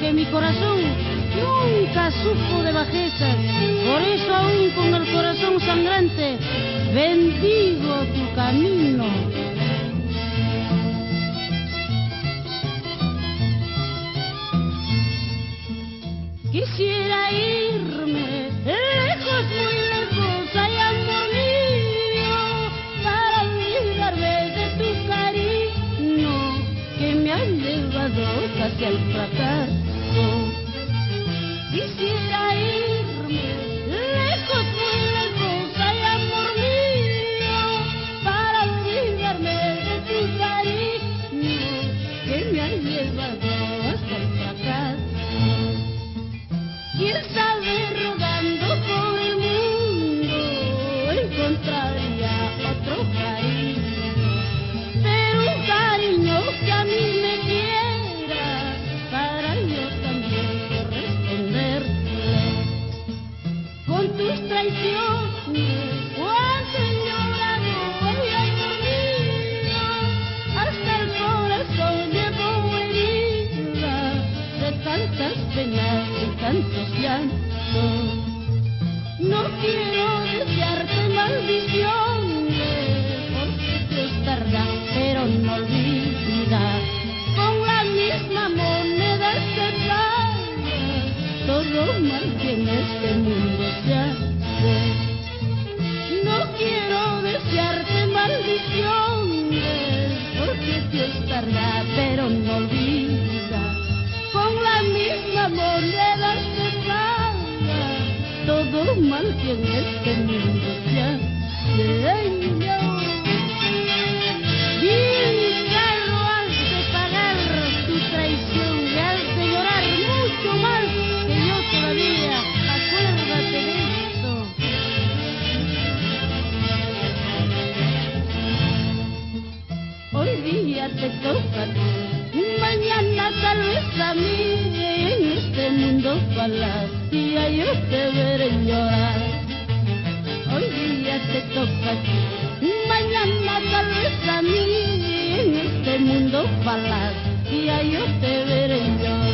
que mi corazón nunca supo de bajezas. Por eso aún con el corazón sangrante bendigo tu camino. Quisiera irme lejos, muy lejos, ay amor mío, para olvidarme de tu cariño que me ha llevado casi al fracaso. Quisiera irme lejos, muy lejos, ay amor mío, para olvidarme de tu cariño que me ha llevado hasta el fracaso. Quién sabe, rodando por el mundo encontraría otro cariño, pero un cariño que a mí me quiera para yo también corresponderle. Con tus traiciones, cuánto he llorado, ay amor mío, hasta el corazón llevo herida de tantas penas y tantos llantos. No quiero desearte maldiciones, porque Dios tarda, pero no olvida. Con la misma moneda se paga todo mal que en este mundo se hace. No quiero desearte maldiciones, porque Dios tarda, pero no olvida. Con la misma moneda se paga todo mal que en este mundo se hace. Bien caro has de pagar tu traición y has de llorar mucho más que yo todavía. Acuérdate de esto. Hoy día te toca a ti, mañana tal vez a mí, en este mundo falacia yo te veré llorar. Hoy día te toca a ti, mañana tal vez a mí, en este mundo falacia yo te veré llorar.